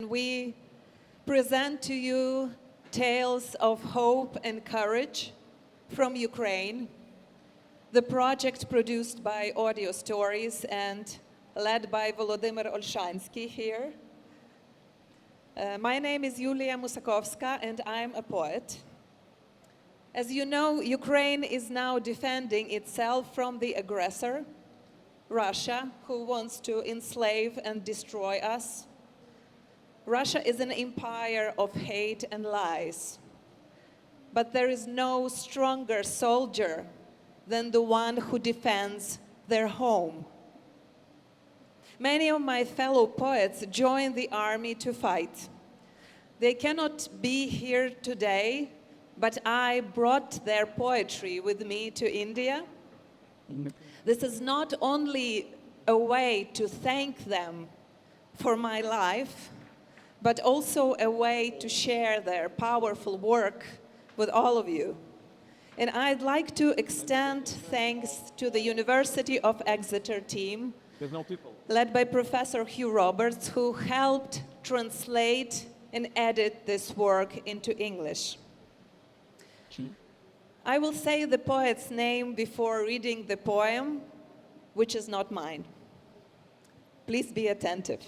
we present to you tales of hope and courage from Ukraine, the project produced by Audio Stories and led by Volodymyr Olshanskyi here. My name is Yuliya Musakovska and I'm a poet. As you know, Ukraine is now defending itself from the aggressor, Russia, who wants to enslave and destroy us. Russia is an empire of hate and lies. But there is no stronger soldier than the one who defends their home. Many of my fellow poets joined the army to fight. They cannot be here today, but I brought their poetry with me to India. This is not only a way to thank them for my life, but also a way to share their powerful work with all of you. And I'd like to extend thanks to the University of Exeter team, led by Professor Hugh Roberts, who helped translate and edit this work into English. I will say the poet's name before reading the poem, which is not mine. Please be attentive.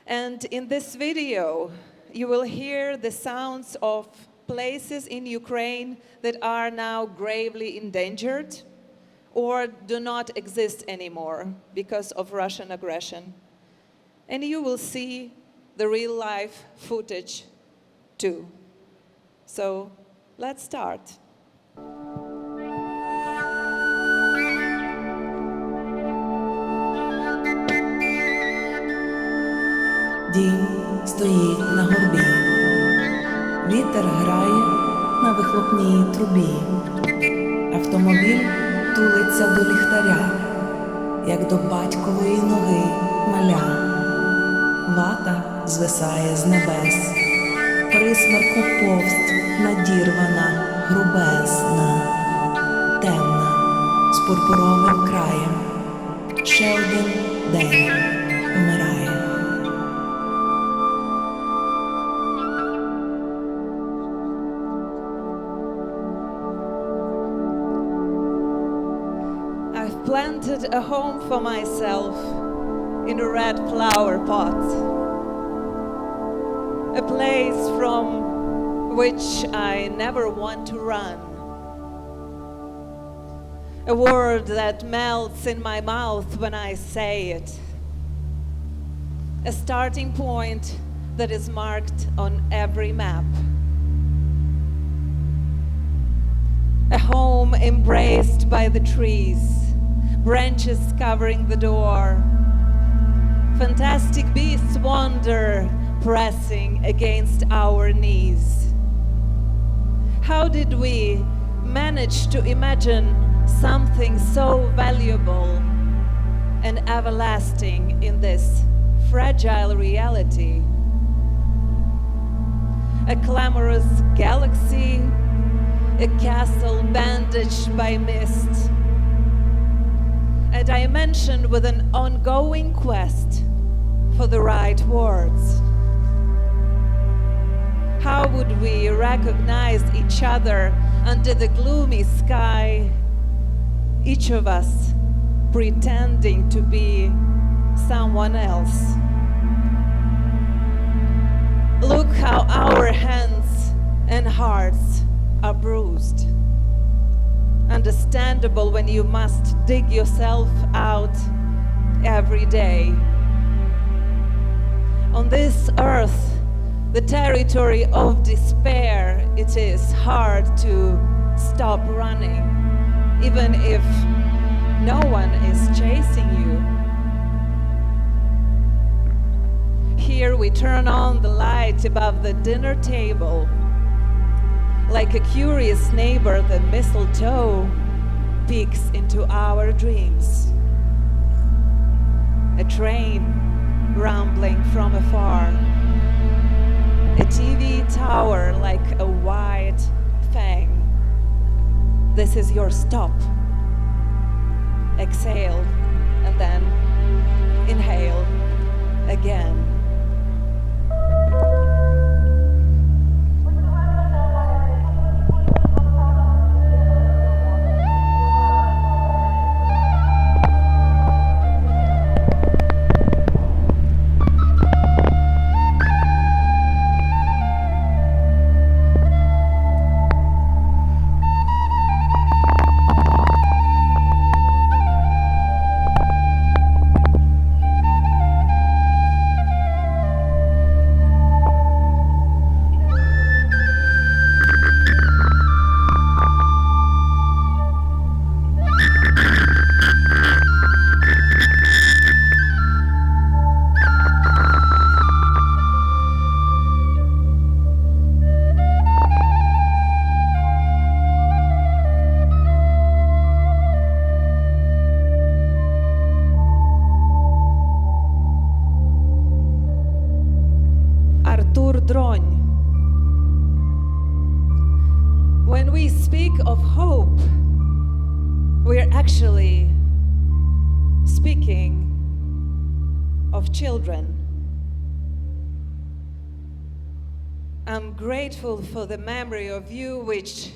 And in this video, you will hear the sounds of places in Ukraine that are now gravely endangered or do not exist anymore because of Russian aggression. And you will see the real-life footage too. So let's start. Дім стоїть на горбі, вітер грає на вихлопній трубі, автомобіль тулиться до ліхтаря, як до батькової ноги маля. Вата звисає з небес, присмерку повсть надірвана, грубезна, темна, з пурпуровим краєм. Ще один день умирає. Planted a home for myself in a red flower pot, a place from which I never want to run, a word that melts in my mouth when I say it, a starting point that is marked on every map, a home embraced by the trees, branches covering the door. Fantastic beasts wander, pressing against our knees. How did we manage to imagine something so valuable and everlasting in this fragile reality? A clamorous galaxy, a castle bandaged by mist, a dimension with an ongoing quest for the right words. How would we recognize each other under the gloomy sky, each of us pretending to be someone else? Look how our hands and hearts are bruised. Understandable when you must dig yourself out every day. On this earth, the territory of despair, it is hard to stop running, even if no one is chasing you. Here we turn on the light above the dinner table. Like a curious neighbor, the mistletoe peeks into our dreams. A train rumbling from afar. A TV tower like a white fang. This is your stop. Exhale and then inhale again. Артур Дронь. When we speak of hope, we're actually speaking of children. I'm grateful for the memory of you which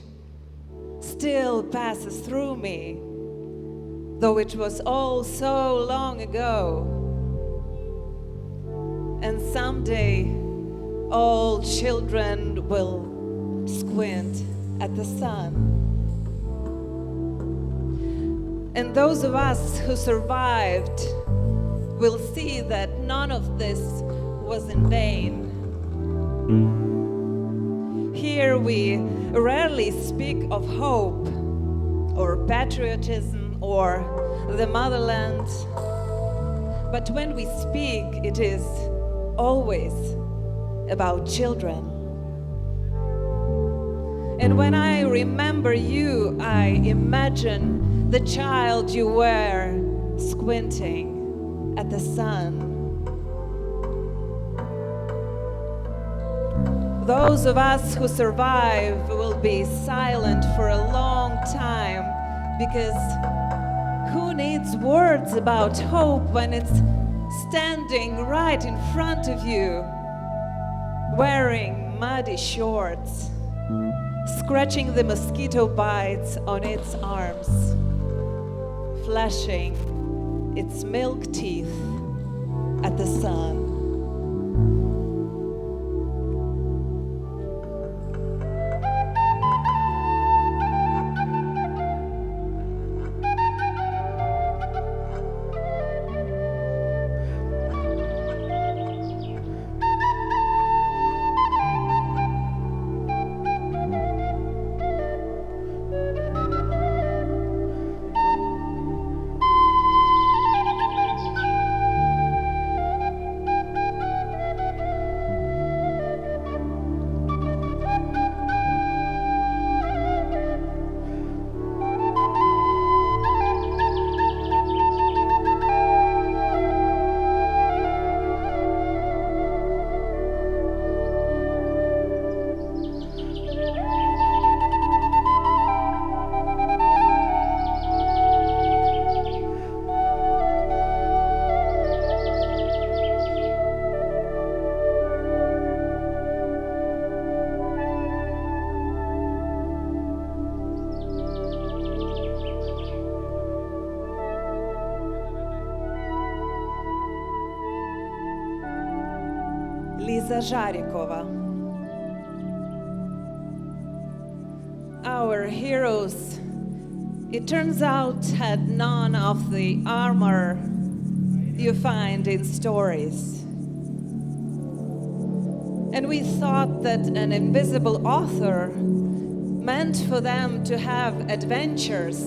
still passes through me, though it was all so long ago. And someday all children will squint at the sun. And those of us who survived will see that none of this was in vain. Here we rarely speak of hope or patriotism or the motherland, but when we speak, it is always about children. And when I remember you, I imagine the child you were squinting at the sun. Those of us who survive will be silent for a long time, because who needs words about hope when it's standing right in front of you, wearing muddy shorts, scratching the mosquito bites on its arms, flashing its milk teeth at the sun. Liza Zharikova. Our heroes, it turns out, had none of the armor you find in stories. And we thought that an invisible author meant for them to have adventures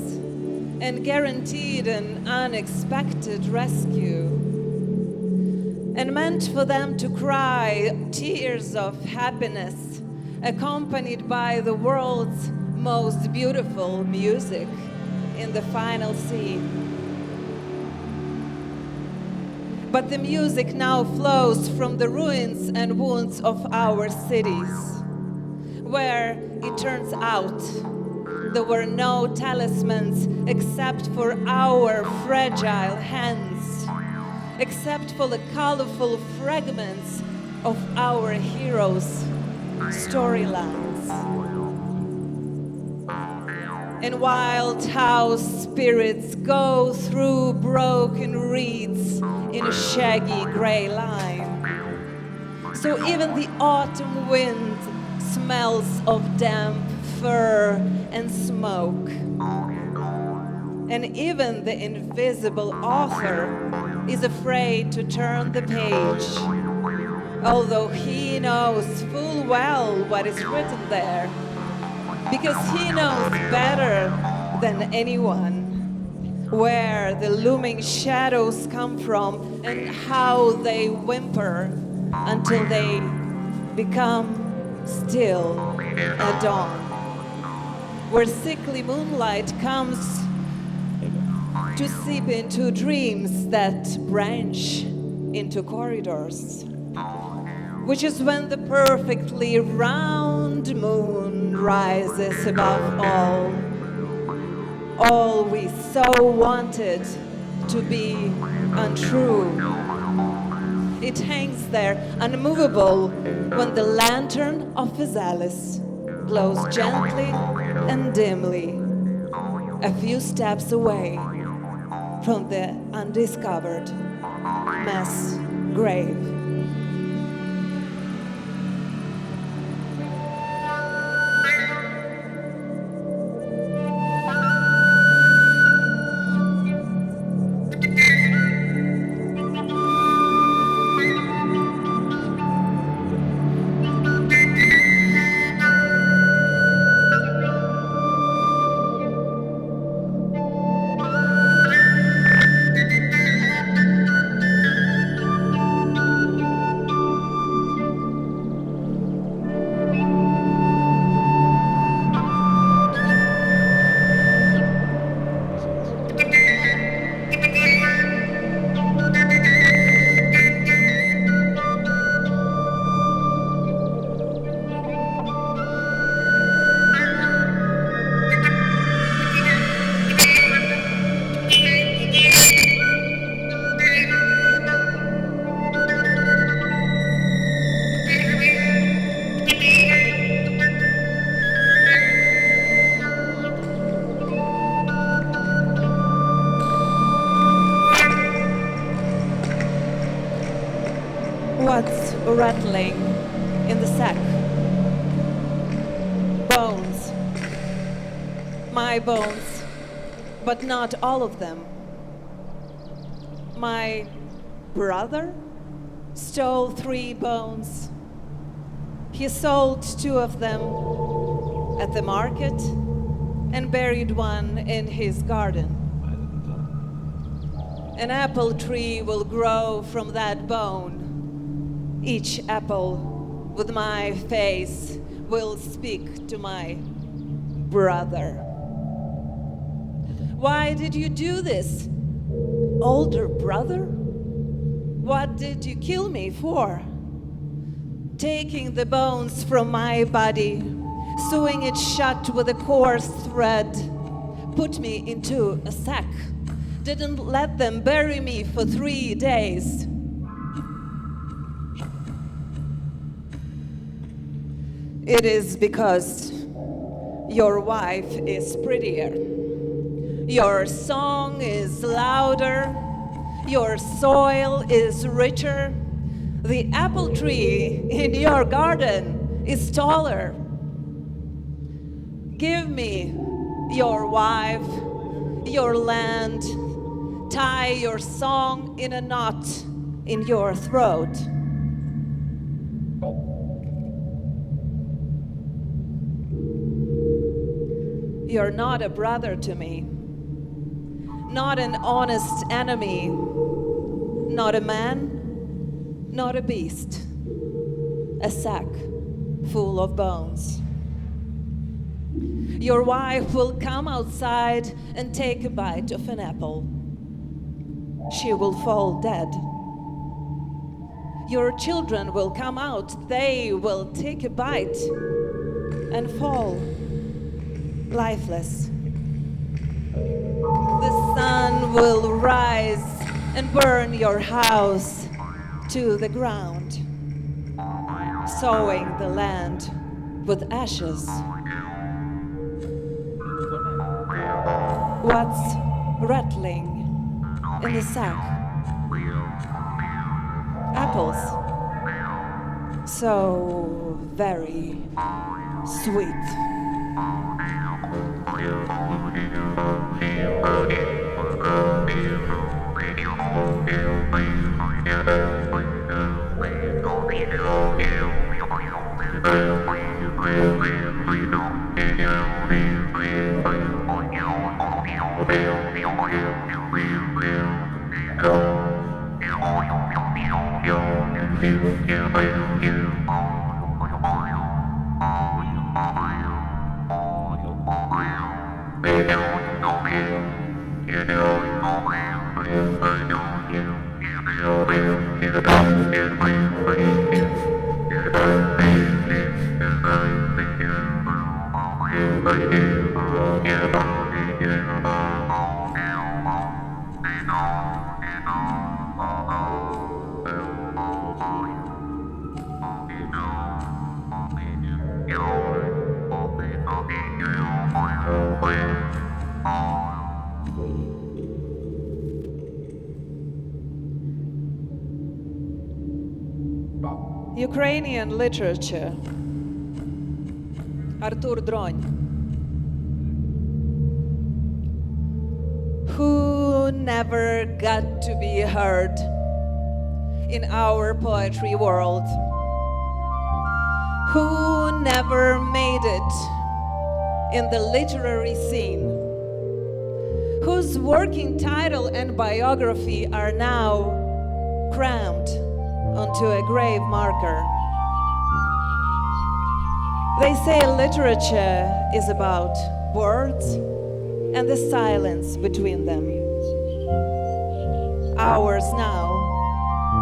and guaranteed an unexpected rescue, and meant for them to cry tears of happiness accompanied by the world's most beautiful music in the final scene. But the music now flows from the ruins and wounds of our cities, where it turns out there were no talismans except for our fragile hands, except for the colorful fragments of our heroes' storylines. And wild house spirits go through broken reeds in a shaggy gray line. So even the autumn wind smells of damp fur and smoke. And even the invisible author is afraid to turn the page, although he knows full well what is written there, because he knows better than anyone where the looming shadows come from and how they whimper until they become still at dawn, where sickly moonlight comes to seep into dreams that branch into corridors, which is when the perfectly round moon rises above all we so wanted to be untrue. It hangs there unmovable when the lantern of Physalis glows gently and dimly a few steps away from the undiscovered mass grave. What's rattling in the sack? Bones. My bones, but not all of them. My brother stole 3 bones. He sold 2 of them at the market and buried one in his garden. An apple tree will grow from that bone. Each apple with my face will speak to my brother. Why did you do this, older brother? What did you kill me for? Taking the bones from my body, sewing it shut with a coarse thread, put me into a sack, didn't let them bury me for 3 days. It is because your wife is prettier. Your song is louder. Your soil is richer. The apple tree in your garden is taller. Give me your wife, your land. Tie your song in a knot in your throat. You're not a brother to me, not an honest enemy, not a man, not a beast, a sack full of bones. Your wife will come outside and take a bite of an apple. She will fall dead. Your children will come out, they will take a bite and fall lifeless. The sun will rise and burn your house to the ground, sowing the land with ashes. What's rattling in the sack? Apples. So very sweet. Ukrainian literature. Artur Dronь. Who never got to be heard in our poetry world? Who never made it in the literary scene? Whose working title and biography are now crammed onto a grave marker? They say literature is about words and the silence between them. Ours now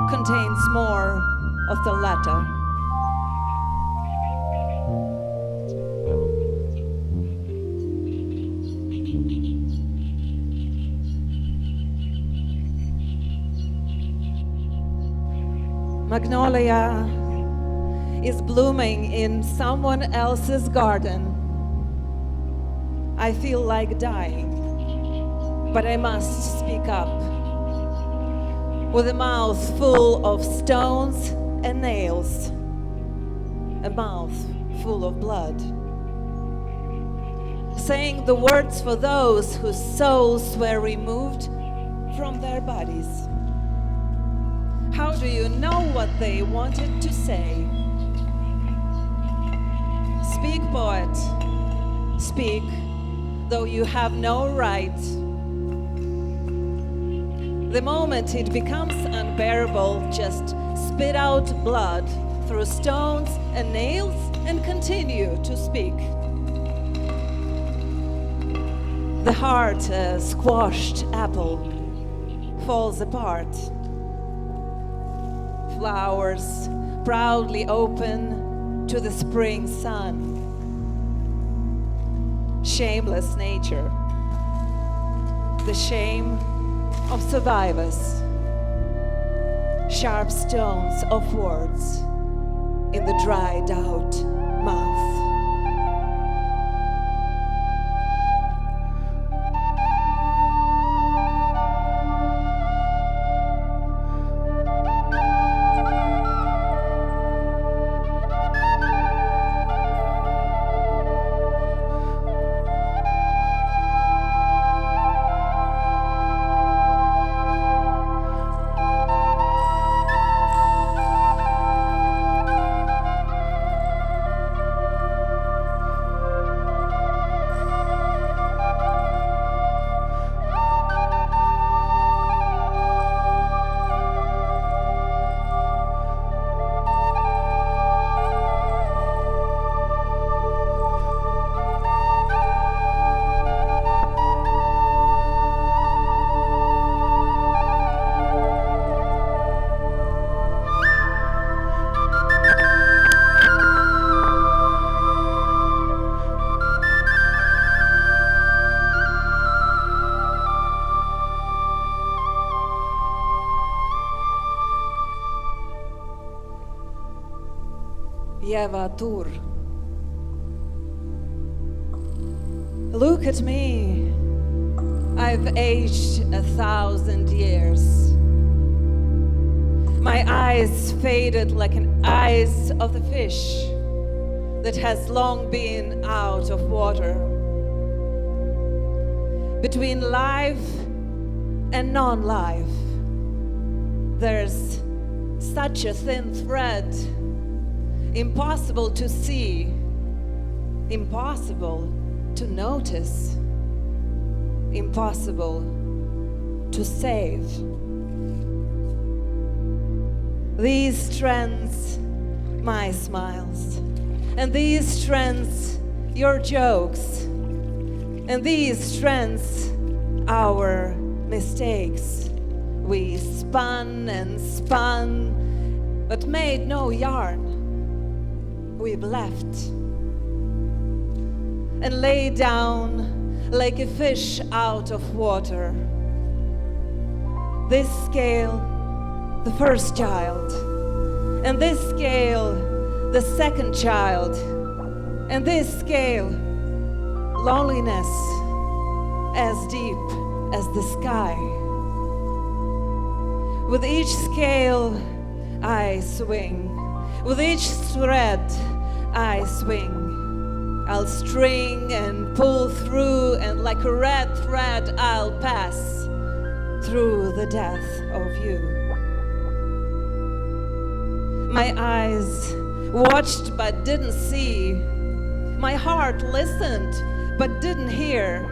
contains more of the latter. Magnolia is blooming in someone else's garden. I feel like dying, but I must speak up. With a mouth full of stones and nails, a mouth full of blood. Saying the words for those whose souls were removed from their bodies. How do you know what they wanted to say? Speak, poet, speak, though you have no right. The moment it becomes unbearable, just spit out blood through stones and nails and continue to speak. The heart, a squashed apple, falls apart. Flowers proudly open to the spring sun. Shameless nature, the shame of survivors. Sharp stones of words in the dried out mouth. Tur. Look at me. I've aged 1,000 years. My eyes faded like an eyes of the fish that has long been out of water. Between life and non-life, there's such a thin thread. Impossible to see, impossible to notice, impossible to save. These strands, my smiles, and these strands, your jokes, and these strands, our mistakes. We spun and spun, but made no yarn. We've left. and lay down like a fish out of water. This scale, the first child, and this scale, the second child, and this scale, loneliness as deep as the sky. With each scale I swing, with each thread I swing. I'll string and pull through, and like a red thread I'll pass through the death of you. My eyes watched but didn't see. My heart listened but didn't hear.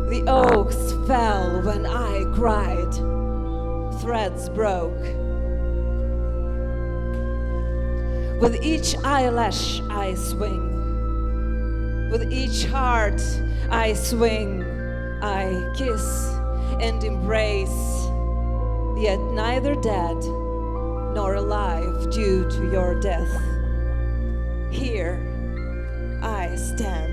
The oaks fell when I cried. Threads broke. With each eyelash I swing. With each heart I swing. I kiss and embrace, yet neither dead nor alive due to your death. Here I stand.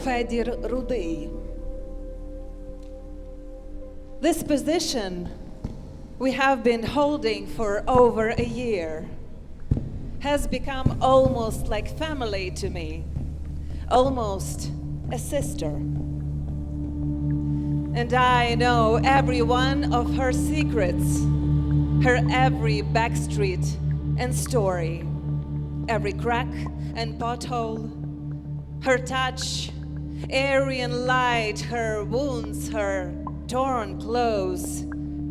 Федір Рудий. This position we have been holding for over a year has become almost like family to me, almost a sister. And I know every one of her secrets, her every backstreet and story, every crack and pothole, her touch, airy and light, her wounds, her torn clothes,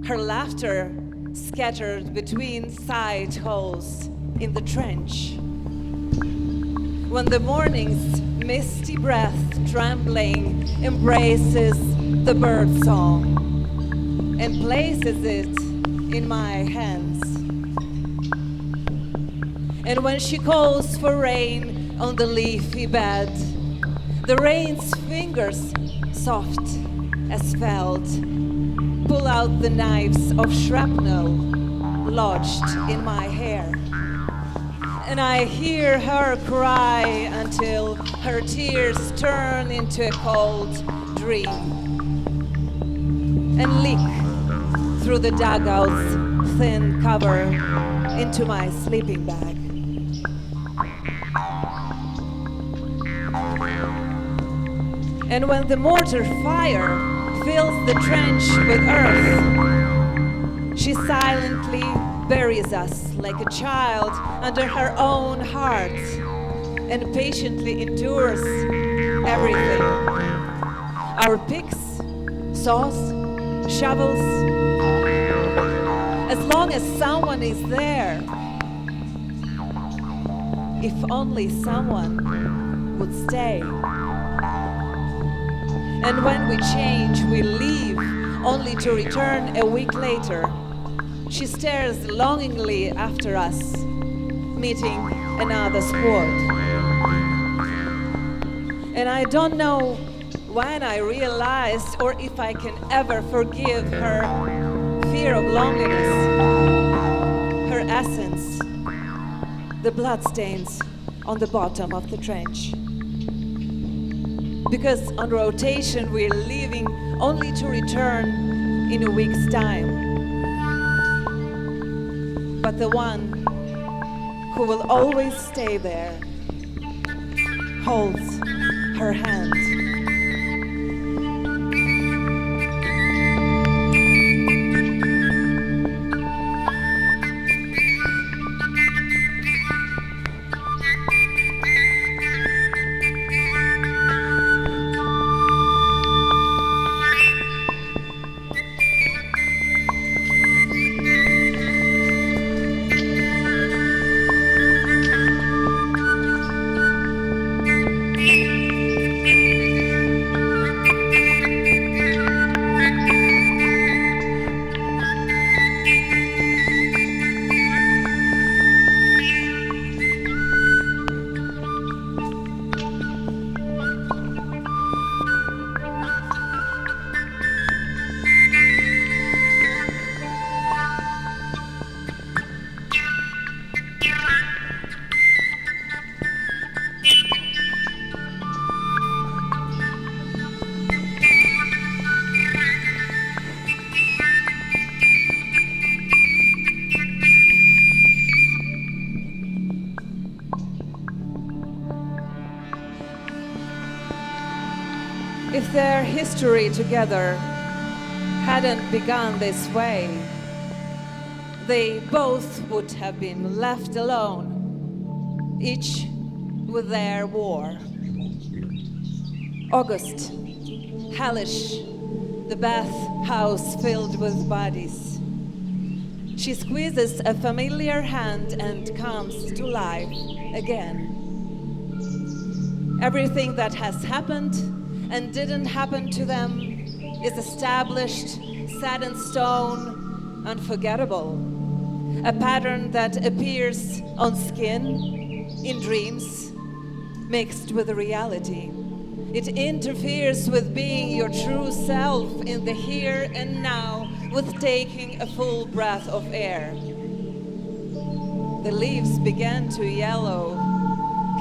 her laughter scattered between side holes in the trench. When the morning's misty breath trembling embraces the bird song and places it in my hands. And when she calls for rain on the leafy bed, the rain's fingers, soft as felt, pull out the knives of shrapnel lodged in my hair. And I hear her cry until her tears turn into a cold dream and leak through the dugout's thin cover into my sleeping bag. And when the mortar fire fills the trench with earth, she silently buries us like a child under her own heart and patiently endures everything. Our picks, saws, shovels, as long as someone is there. If only someone would stay. And when we change, we leave, only to return a week later. She stares longingly after us, meeting another squad. And I don't know when I realized or if I can ever forgive her fear of loneliness, her essence, the bloodstains on the bottom of the trench. because on rotation we're leaving only to return in a week's time. But the one who will always stay there holds her hand. If their history together hadn't begun this way, they both would have been left alone, each with their war. August, hellish, the bathhouse filled with bodies. She squeezes a familiar hand and comes to life again. Everything that has happened and didn't happen to them is established, set in stone, unforgettable. A pattern that appears on skin, in dreams, mixed with reality. It interferes with being your true self in the here and now, with taking a full breath of air. The leaves began to yellow.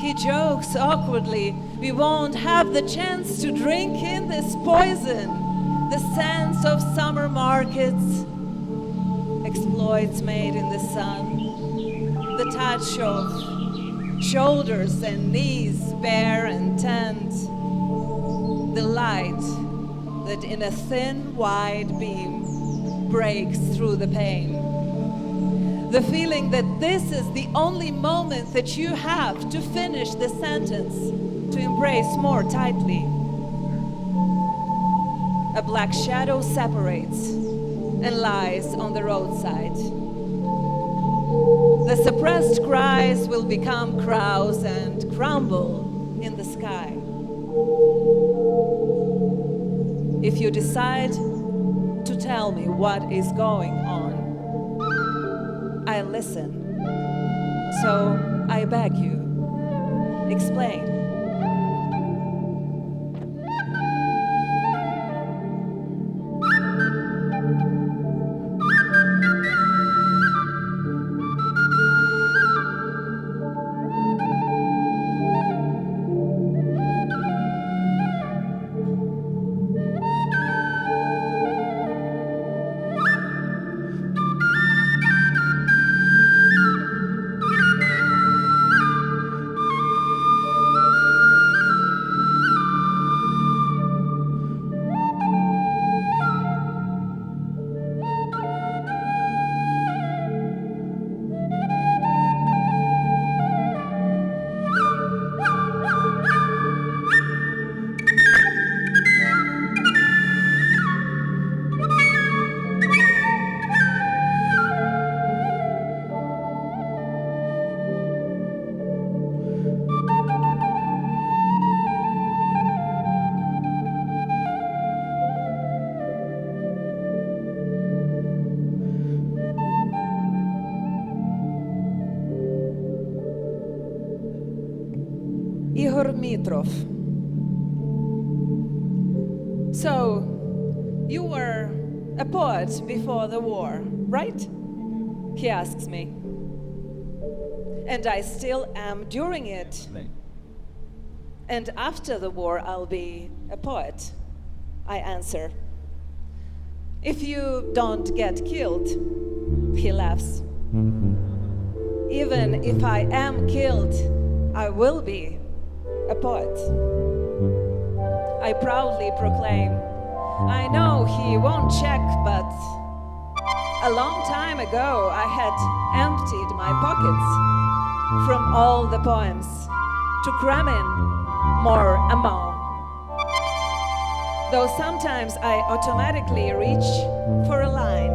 He jokes awkwardly, we won't have the chance to drink in this poison. The scents of summer markets, exploits made in the sun, the touch of shoulders and knees bare and tanned, the light that in a thin, wide beam breaks through the pain. The feeling that this is the only moment that you have to finish the sentence, to embrace more tightly. A black shadow separates and lies on the roadside. The suppressed cries will become crows and crumble in the sky. If you decide to tell me what is going on, I listen. So I beg you, explain. Mitrov. So, you were a poet before the war, right? He asks me. And I still am during it. And after the war, I'll be a poet, I answer. If you don't get killed, he laughs. Even if I am killed, I will be a poet. I proudly proclaim, I know he won't check, but a long time ago I had emptied my pockets from all the poems to cram in more and more. Though sometimes I automatically reach for a line,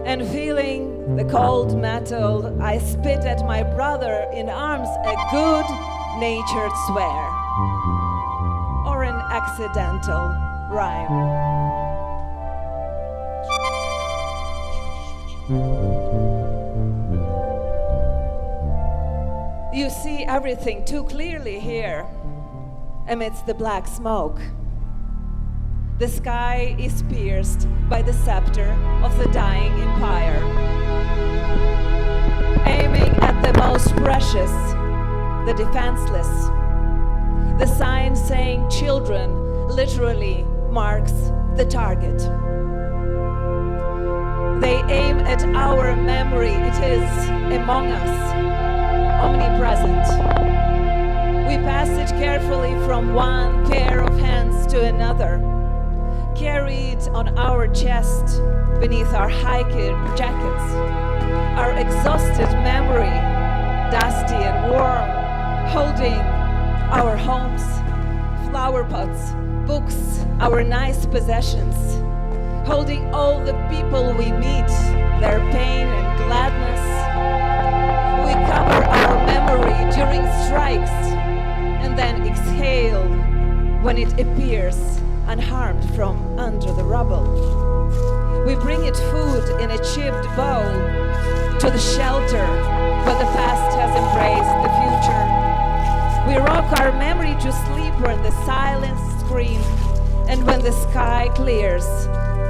and feeling the cold metal, I spit at my brother in arms a good-natured swear, or an accidental rhyme. You see everything too clearly here, amidst the black smoke. The sky is pierced by the scepter of the dying empire, aiming at the most precious, the defenseless. The sign saying children literally marks the target. They aim at our memory, it is among us, omnipresent. We pass it carefully from one pair of hands to another, carry it on our chest beneath our hiking jackets. Our exhausted memory, dusty and warm, holding our homes, flower pots, books, our nice possessions, holding all the people we meet, their pain and gladness. We cover our memory during strikes and then exhale when it appears unharmed from under the rubble. We bring it food in a chipped bowl to the shelter where the past has embraced the future. We rock our memory to sleep where the silence screams, and when the sky clears,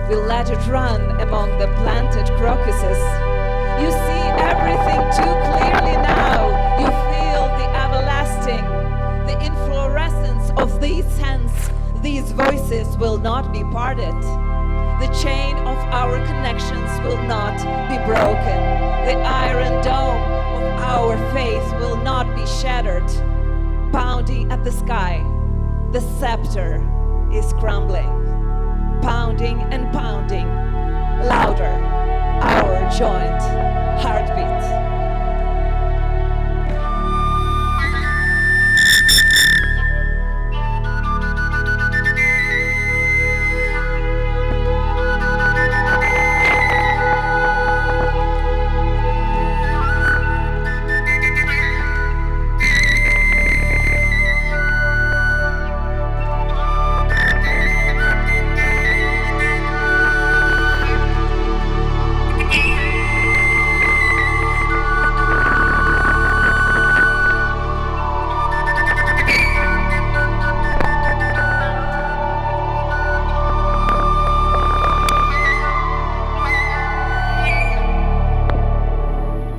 we let it run among the planted crocuses. You see everything too clearly now. You feel the everlasting, the inflorescence of these hands. These voices will not be parted. The chain of our connections will not be broken. The iron dome of our faith will not be shattered. Pounding at the sky, the scepter is crumbling. Pounding and pounding, louder, our joint heartbeat.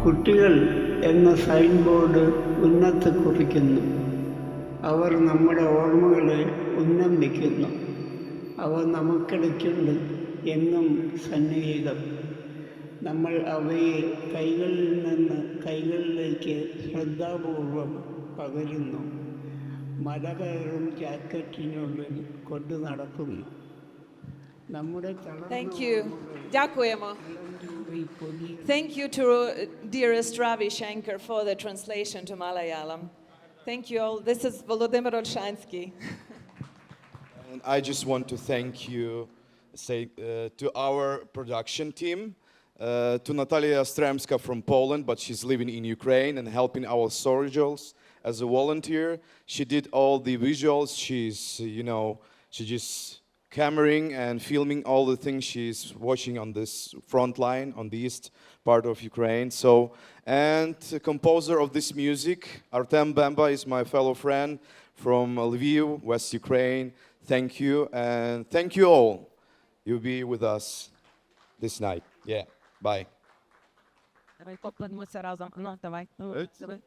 കുട്ടികൾ എന്ന sign board ഉന്നത്ത് കുറിക്കുന്നു. അവർ നമ്മുടെ ഓർമ്മകളെ ഉന്നം വയ്ക്കുന്നു. അവ നമുക്കിടയ്ക്കുണ്ട് എന്നും സന്നിഹിതം. നമ്മൾ അവയെ കൈകളിൽ നിന്ന് കൈകളിലേക്ക് ശ്രദ്ധാപൂർവം പകരുന്നു. മല കയറും ജാക്കറ്റിനുള്ളിൽ കൊണ്ടു നടക്കുന്നു. നമ്മുടെ Thank you. Дякуємо. Thank you to dearest Ravi Shankar for the translation to Malayalam. Thank you all. This is Volodymyr Olshanskyi. And I just want to thank you, to our production team, to Natalia Stremska from Poland, but she's living in Ukraine and helping our soldiers as a volunteer. She did all the visuals. She just cameraing and filming all the things she's watching on this front line on the east part of Ukraine. And the composer of this music, Artem Bemba, is my fellow friend from Lviv, West Ukraine. Thank you, and thank you all. You'll be with us this night. Yeah, bye. Давай, попадемося разом. Ну, давай. Ну, Ет. давай.